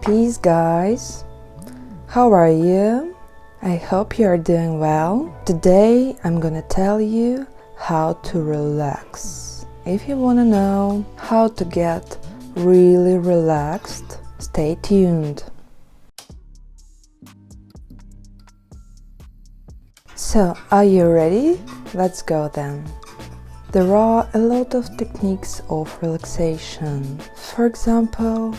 Peace, guys. How are you? I hope you are doing well. Today I'm gonna tell you how to relax. If you wanna know how to get really relaxed, stay tuned. So, are you ready? Let's go then. There are a lot of techniques of relaxation. For example,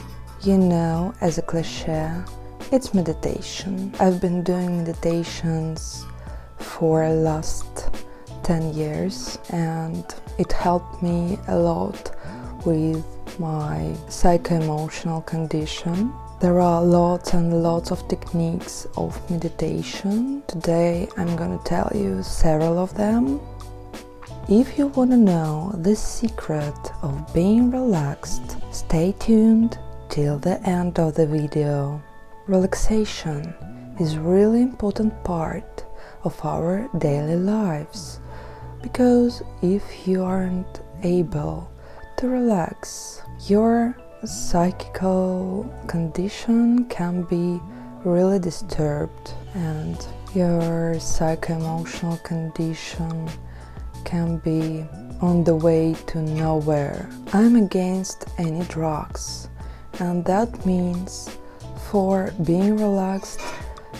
as a cliché, it's meditation. I've been doing meditations for the last 10 years and it helped me a lot with my psycho-emotional condition. There are lots and lots of techniques of meditation. Today I'm gonna tell you several of them. If you want to know the secret of being relaxed, stay tuned till the end of the video. Relaxation is a really important part of our daily lives, because if you aren't able to relax, your psychical condition can be really disturbed and your psycho-emotional condition can be on the way to nowhere. I'm against any drugs, and that means for being relaxed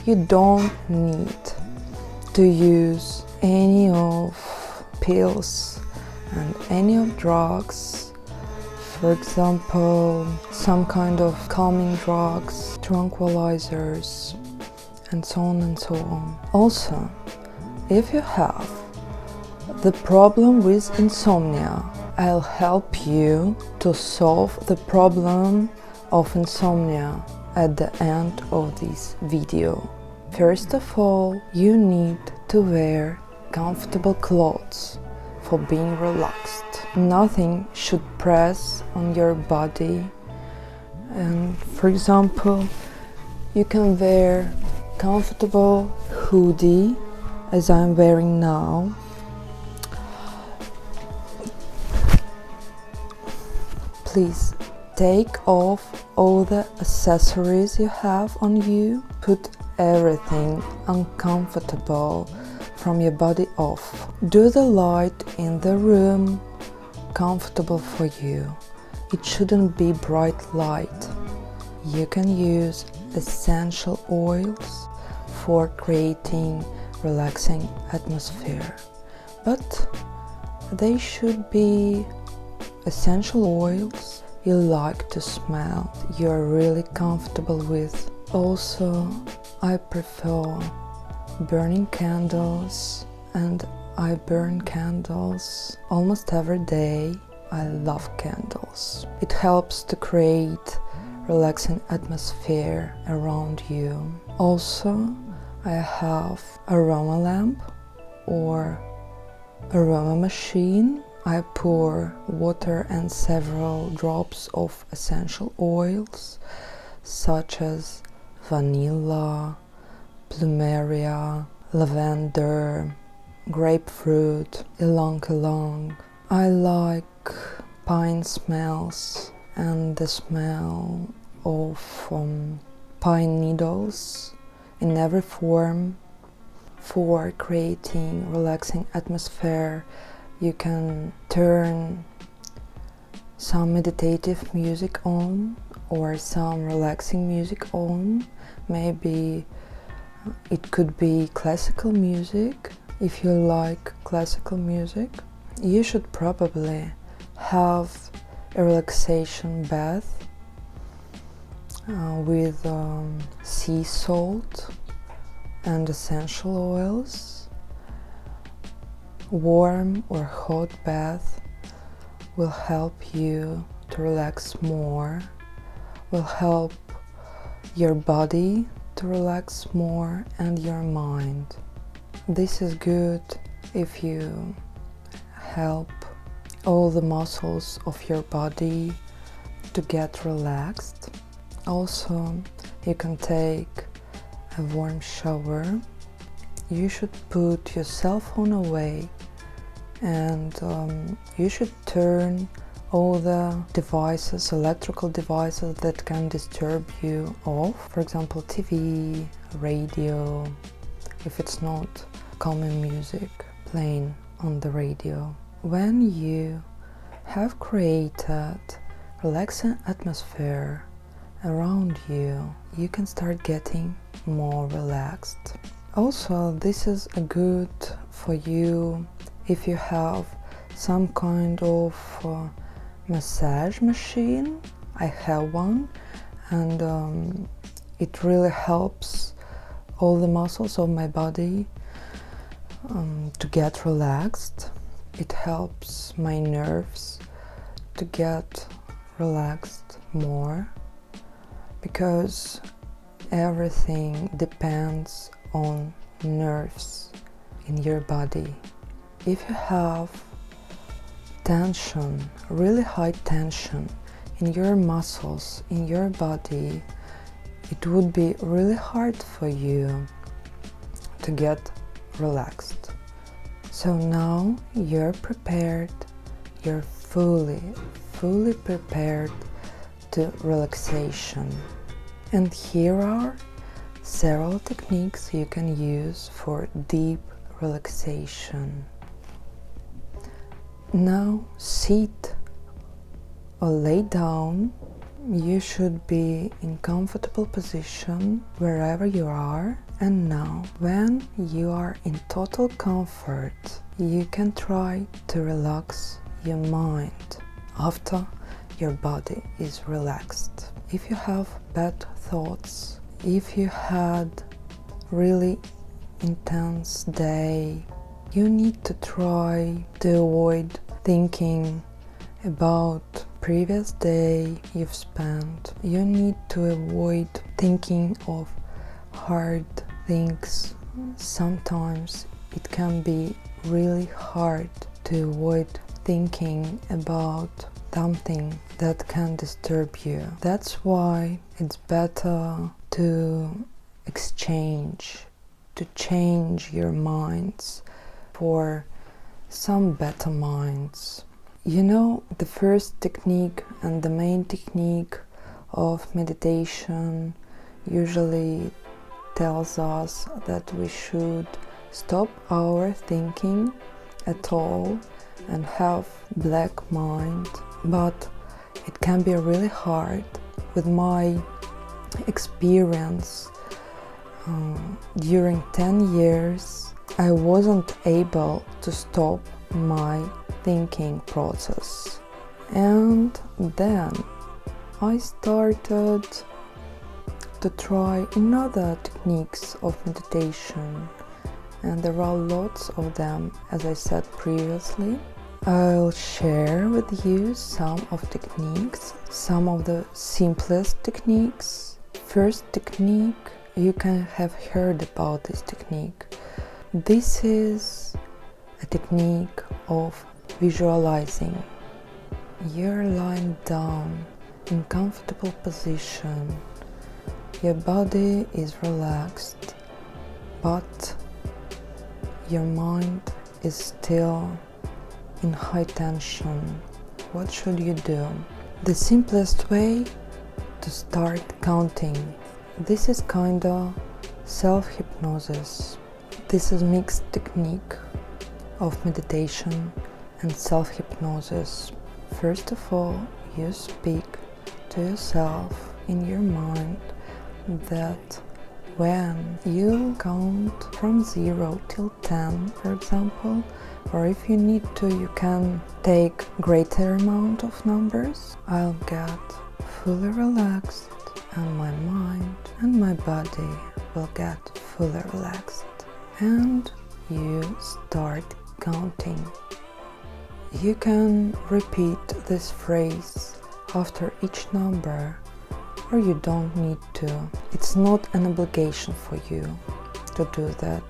you don't need to use any of pills and any of drugs. For example, some kind of calming drugs, tranquilizers, and so on and so on. Also, if you have the problem with insomnia, I'll help you to solve the problem of insomnia at the end of this video. First of all, you need to wear comfortable clothes for being relaxed. Nothing should press on your body, and for example, you can wear comfortable hoodie as I'm wearing now. Please take off all the accessories you have on you. Put everything uncomfortable from your body off. Do the light in the room comfortable for you. It shouldn't be bright light. You can use essential oils for creating relaxing atmosphere, but they should be essential oils you like to smell, you're really comfortable with. Also, I prefer burning candles, and I burn candles almost every day. I love candles. It helps to create relaxing atmosphere around you. Also, I have aroma lamp or aroma machine. I pour water and several drops of essential oils such as vanilla, plumeria, lavender, grapefruit, ylang-ylang. I like pine smells and the smell of pine needles in every form. For creating relaxing atmosphere, you can turn some meditative music on or some relaxing music on. Maybe it could be classical music. If you like classical music, you should probably have a relaxation bath with sea salt and essential oils. Warm or hot bath will help you to relax more, will help your body to relax more and your mind. This is good if you help all the muscles of your body to get relaxed. Also, you can take a warm shower. You should put your cell phone away and you should turn all the devices, electrical devices that can disturb you off. For example, TV, radio, if it's not calming music playing on the radio. When you have created relaxing atmosphere around you, you can start getting more relaxed. Also, this is good for you if you have some kind of massage machine. I have one, and it really helps all the muscles of my body to get relaxed. It helps my nerves to get relaxed more, because everything depends on nerves in your body. If you have tension, really high tension in your muscles, in your body, it would be really hard for you to get relaxed. So now you're prepared, you're fully prepared to relaxation. And here are several techniques you can use for deep relaxation. Now sit or lay down. You should be in comfortable position wherever you are. And now, when you are in total comfort, you can try to relax your mind after your body is relaxed. If you have bad thoughts, if you had really intense day, you need to try to avoid thinking about previous day you've spent. You need to avoid thinking of hard things. Sometimes it can be really hard to avoid thinking about something that can disturb you. That's why it's better to change your minds for some better minds. You know, the first technique and the main technique of meditation usually tells us that we should stop our thinking at all and have black mind, but it can be really hard. With my experience during 10 years, I wasn't able to stop my thinking process. And then I started to try another techniques of meditation, and there are lots of them, as I said previously. I'll share with you some of techniques, some of the simplest techniques. First technique, you can have heard about this technique. This is a technique of visualizing. You're lying down in comfortable position. Your body is relaxed, but your mind is still in high tension. What should you do? The simplest way to start counting. This is kinda self-hypnosis. This is mixed technique of meditation and self-hypnosis. First of all, you speak to yourself in your mind that when you count from 0 till 10, for example, or if you need to, you can take greater amount of numbers, I'll get fully relaxed, and my mind and my body will get fully relaxed. And you start counting. You can repeat this phrase after each number, or you don't need to. It's not an obligation for you to do that.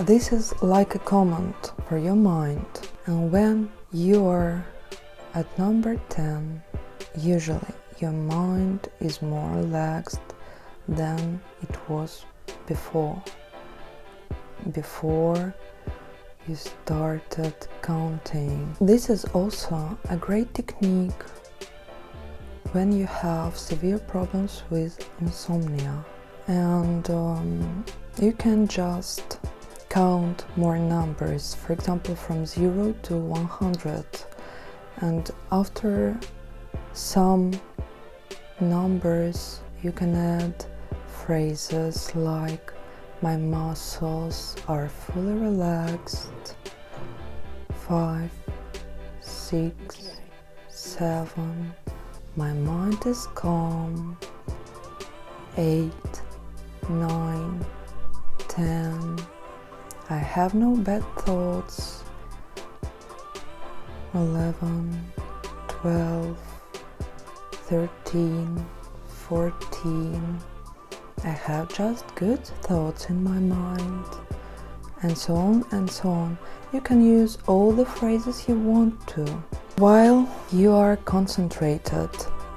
This is like a command for your mind. And when you are at number 10, usually your mind is more relaxed than it was before you started counting. This is also a great technique when you have severe problems with insomnia, and you can just count more numbers, for example from 0 to 100, and after some numbers you can add phrases like my muscles are fully relaxed, 5, 6, 7, my mind is calm, 8, 9, 10, I have no bad thoughts, 11, 12, 13, 14, I have just good thoughts in my mind, and so on and so on. You can use all the phrases you want to. While you are concentrated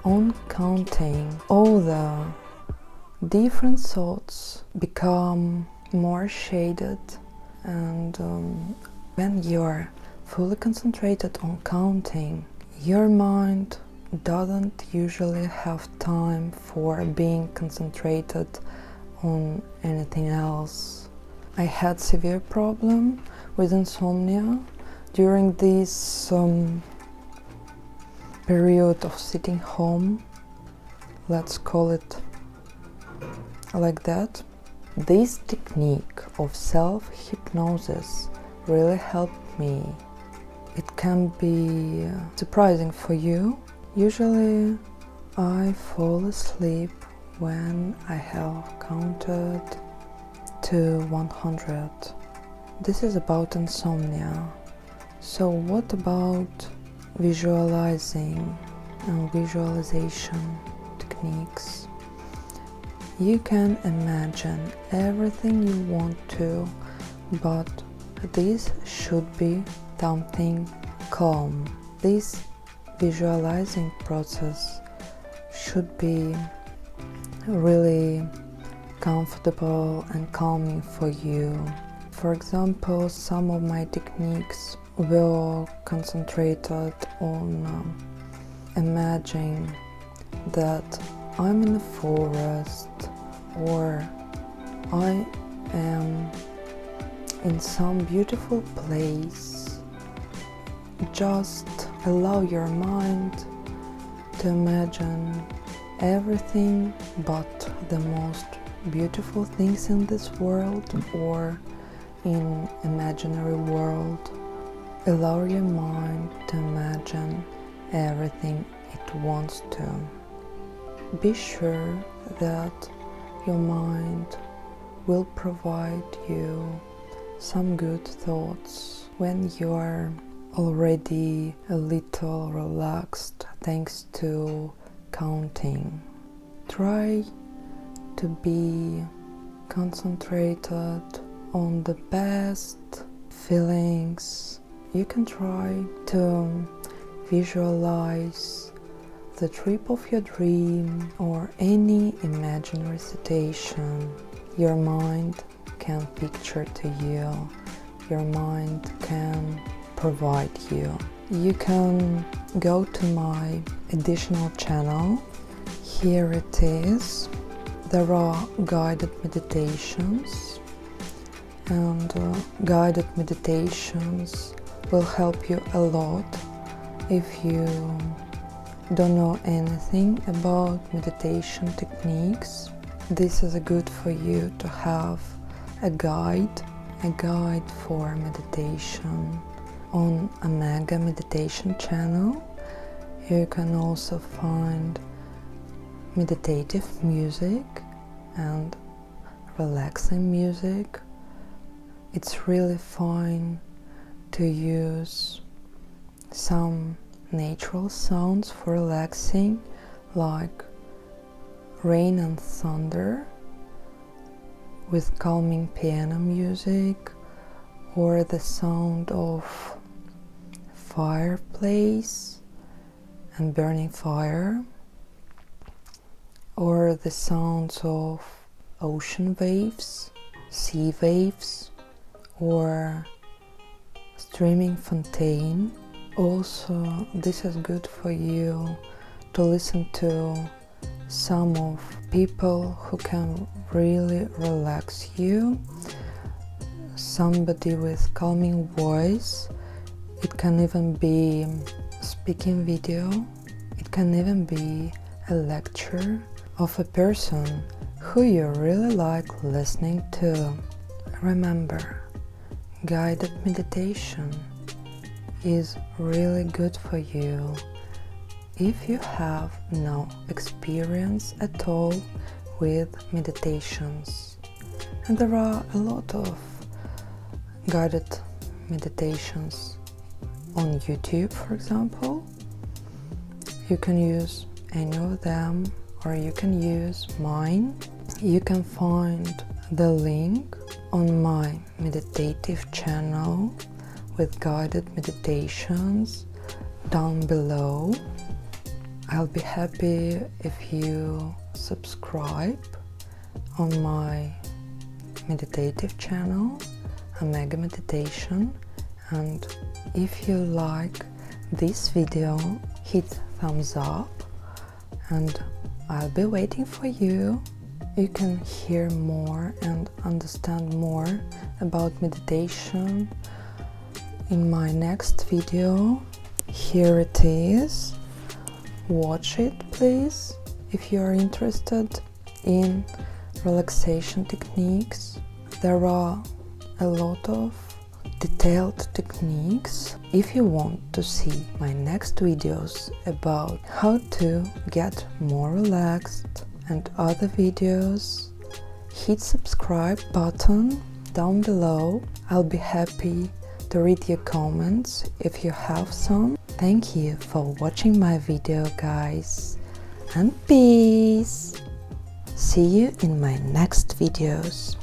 on counting, all the different thoughts become more shaded, and when you are fully concentrated on counting, your mind doesn't usually have time for being concentrated on anything else. I had severe problem with insomnia during this period of sitting home, let's call it like that. This technique of self-hypnosis really helped me. It can be surprising for you. Usually I fall asleep when I have counted to 100. This is about insomnia. So what about visualizing and visualization techniques? You can imagine everything you want to, but this should be something calm. This visualizing process should be really comfortable and calming for you. For example, some of my techniques were concentrated on imagining that I'm in a forest, or I am in some beautiful place. Just allow your mind to imagine everything but the most beautiful things in this world or in imaginary world. Allow your mind to imagine everything it wants to. Be sure that your mind will provide you some good thoughts when you are already a little relaxed thanks to counting. Try to be concentrated on the best feelings. You can try to visualize the trip of your dream or any imaginary situation your mind can picture to you, your mind can provide you. You can go to my additional channel. Here it is. There are guided meditations, and guided meditations will help you a lot if you don't know anything about meditation techniques. This is good for you to have a guide for meditation on a mega meditation channel. You can also find meditative music and relaxing music. It's really fine to use some natural sounds for relaxing, like rain and thunder with calming piano music, or the sound of fireplace and burning fire, or the sounds of ocean waves, sea waves, or streaming fontaine. Also, this is good for you to listen to some of people who can really relax you. Somebody with calming voice. It can even be speaking video. It can even be a lecture of a person who you really like listening to. Remember, guided meditation is really good for you if you have no experience at all with meditations. And there are a lot of guided meditations on YouTube, for example. You can use any of them, or you can use mine. You can find the link on my Meditative channel with guided meditations down below. I'll be happy if you subscribe on my Meditative channel, Omega Meditation, and if you like this video, hit thumbs up, and I'll be waiting for you. You can hear more and understand more about meditation in my next video. Here it is. Watch it, please, if you are interested in relaxation techniques. There are a lot of detailed techniques. If you want to see my next videos about how to get more relaxed and other videos, hit subscribe button down below. I'll be happy to read your comments if you have some. Thank you for watching my video, guys, and peace. See you in my next videos.